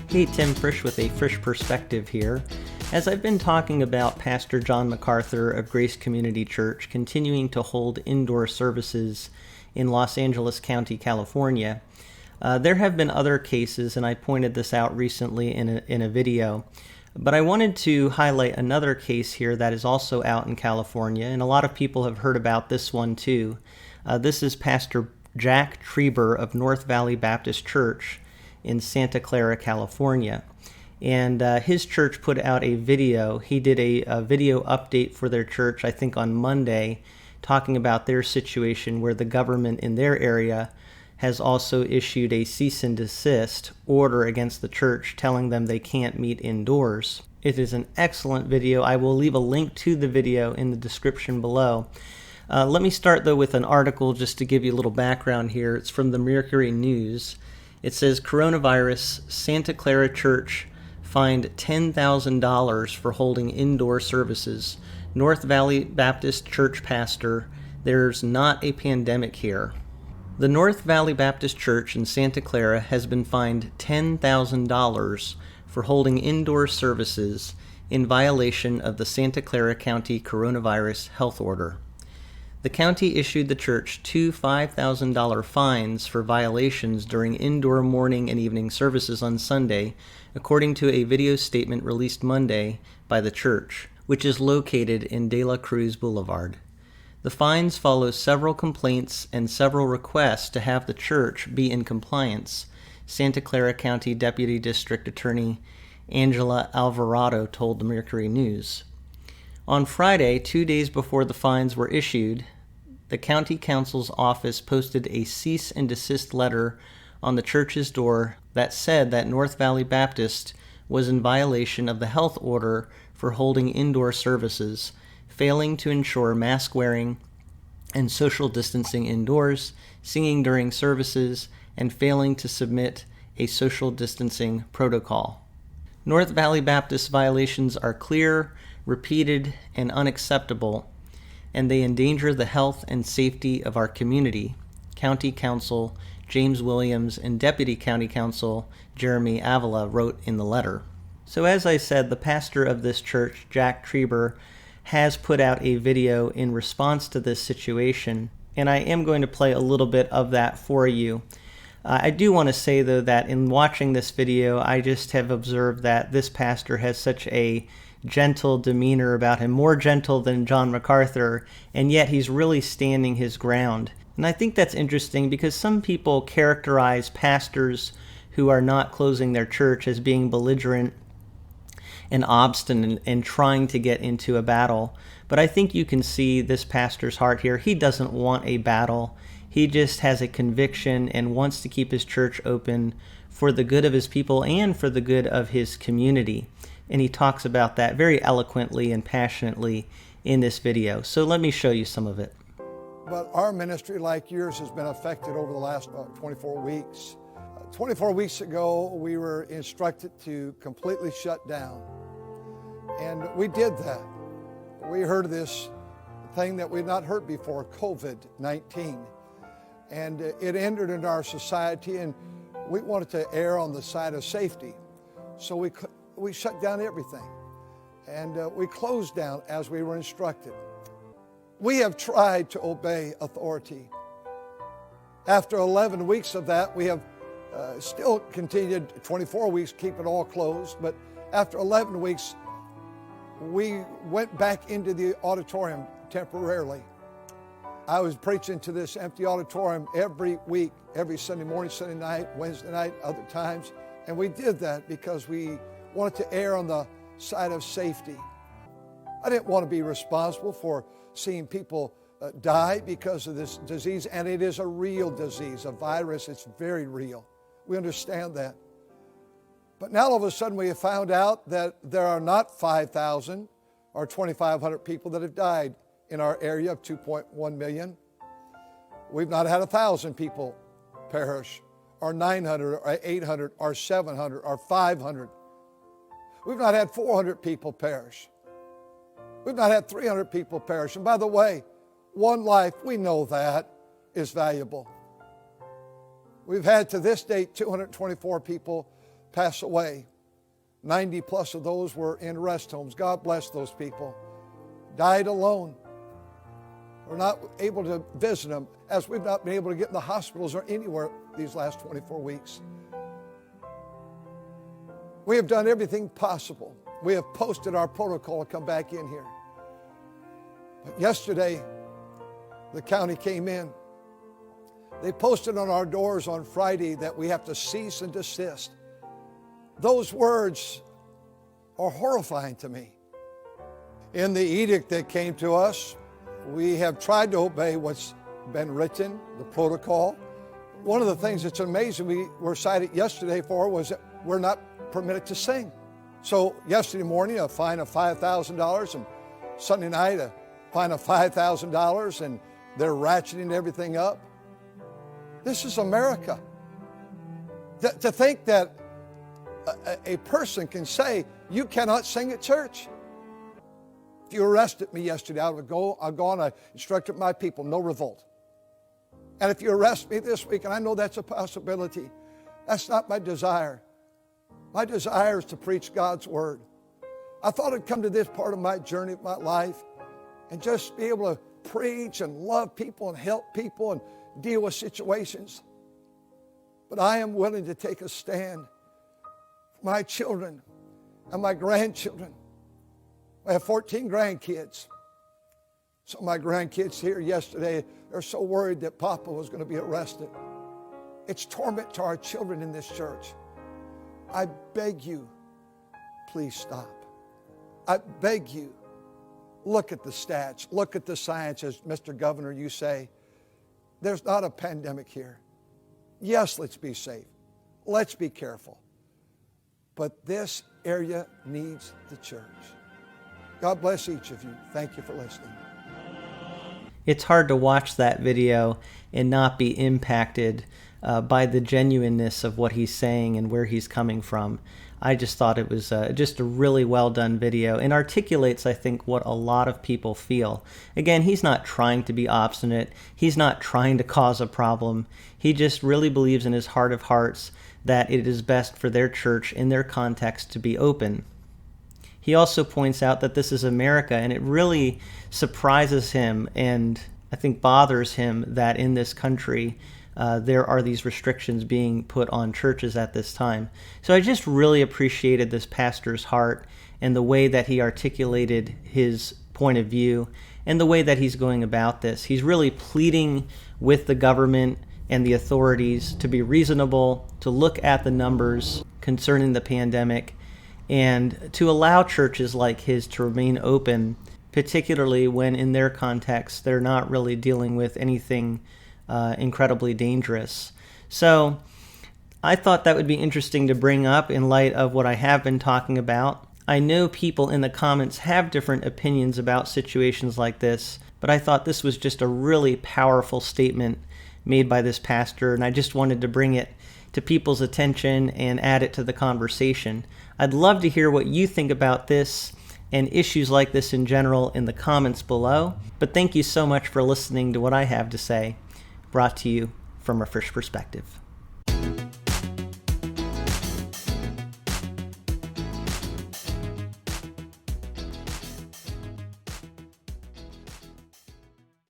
Hey, Tim Frisch with A Frisch Perspective here. As I've been talking about Pastor John MacArthur of Grace Community Church continuing to hold indoor services in Los Angeles County, California, there have been other cases, and I pointed this out recently in a video. But I wanted to highlight another case here that is also out in California, and a lot of people have heard about this one too. This is Pastor Jack Trieber of North Valley Baptist Church in Santa Clara, California. And his church put out a video. He did a video update for their church, I think on Monday, talking about their situation where the government in their area has also issued a cease and desist order against the church, telling them they can't meet indoors. It is an excellent video. I will leave a link to the video in the description below. Let me start, though, with an article just to give you a little background here. It's from the Mercury News. It says, Coronavirus, Santa Clara Church fined $10,000 for holding indoor services. North Valley Baptist Church pastor, there's not a pandemic here. The North Valley Baptist Church in Santa Clara has been fined $10,000 for holding indoor services in violation of the Santa Clara County Coronavirus Health Order. The county issued the church two $5,000 fines for violations during indoor morning and evening services on Sunday, according to a video statement released Monday by the church, which is located in De La Cruz Boulevard. The fines follow several complaints and several requests to have the church be in compliance, Santa Clara County Deputy District Attorney Angela Alvarado told the Mercury News. On Friday, 2 days before the fines were issued, the county council's office posted a cease and desist letter on the church's door that said that North Valley Baptist was in violation of the health order for holding indoor services, failing to ensure mask wearing and social distancing indoors, singing during services, and failing to submit a social distancing protocol. North Valley Baptist violations are clear, repeated, and unacceptable, and they endanger the health and safety of our community, County Counsel James Williams and Deputy County Counsel Jeremy Avila wrote in the letter. So as I said, the pastor of this church, Jack Trieber, has put out a video in response to this situation, and I am going to play a little bit of that for you. I do want to say, though, that in watching this video, I just have observed that this pastor has such a gentle demeanor about him, more gentle than John MacArthur, and yet he's really standing his ground. And I think that's interesting because some people characterize pastors who are not closing their church as being belligerent and obstinate and trying to get into a battle. But I think you can see this pastor's heart here. He doesn't want a battle. He just has a conviction and wants to keep his church open for the good of his people and for the good of his community. And he talks about that very eloquently and passionately in this video. So let me show you some of it. But our ministry, like yours, has been affected over the last 24 weeks. 24 weeks ago, we were instructed to completely shut down. And we did that. We heard of this thing that we'd not heard before, COVID-19. And it entered into our society, and we wanted to err on the side of safety. So we shut down everything. And we closed down as we were instructed. We have tried to obey authority. After 11 weeks of that, we have still continued 24 weeks, keep it all closed. But after 11 weeks, we went back into the auditorium temporarily. I was preaching to this empty auditorium every week, every Sunday morning, Sunday night, Wednesday night, other times. And we did that because we wanted to err on the side of safety. I didn't want to be responsible for seeing people die because of this disease, and it is a real disease, a virus. It's very real. We understand that. But now all of a sudden we have found out that there are not 5,000 or 2,500 people that have died in our area of 2.1 million. We've not had 1,000 people perish, or 900, or 800, or 700, or 500. We've not had 400 people perish. We've not had 300 people perish. And by the way, one life, we know that, is valuable. We've had to this date 224 people pass away. 90 plus of those were in rest homes. God bless those people. Died alone. We're not able to visit them, as we've not been able to get in the hospitals or anywhere these last 24 weeks. We have done everything possible. We have posted our protocol to come back in here. But yesterday, the county came in. They posted on our doors on Friday that we have to cease and desist. Those words are horrifying to me. In the edict that came to us, we have tried to obey what's been written, the protocol. One of the things that's amazing we were cited yesterday for was that we're not permitted to sing. So yesterday morning, a fine of $5,000, and Sunday night, a fine of $5,000, and they're ratcheting everything up. This is America. To think that a person can say, you cannot sing at church. If you arrested me yesterday, I'll go on, I instructed my people, no revolt. And if you arrest me this week, and I know that's a possibility, that's not my desire. My desire is to preach God's word. I thought I'd come to this part of my journey of my life and just be able to preach and love people and help people and deal with situations. But I am willing to take a stand for my children and my grandchildren. I have 14 grandkids. Some of my grandkids here yesterday, they're so worried that Papa was going to be arrested. It's torment to our children in this church. I beg you, please stop. I beg you, look at the stats, look at the science, as Mr. Governor, you say. There's not a pandemic here. Yes, let's be safe. Let's be careful. But this area needs the church. God bless each of you. Thank you for listening. It's hard to watch that video and not be impacted by the genuineness of what he's saying and where he's coming from. I just thought it was just a really well done video and articulates, I think, what a lot of people feel. Again, he's not trying to be obstinate. He's not trying to cause a problem. He just really believes in his heart of hearts that it is best for their church in their context to be open. He also points out that this is America, and it really surprises him and I think bothers him that in this country there are these restrictions being put on churches at this time. So I just really appreciated this pastor's heart and the way that he articulated his point of view and the way that he's going about this. He's really pleading with the government and the authorities to be reasonable, to look at the numbers concerning the pandemic, and to allow churches like his to remain open, particularly when in their context they're not really dealing with anything incredibly dangerous. So I thought that would be interesting to bring up in light of what I have been talking about. I know people in the comments have different opinions about situations like this, but I thought this was just a really powerful statement made by this pastor, and I just wanted to bring it to people's attention and add it to the conversation. I'd love to hear what you think about this and issues like this in general in the comments below. But thank you so much for listening to what I have to say, brought to you from A Frisch Perspective.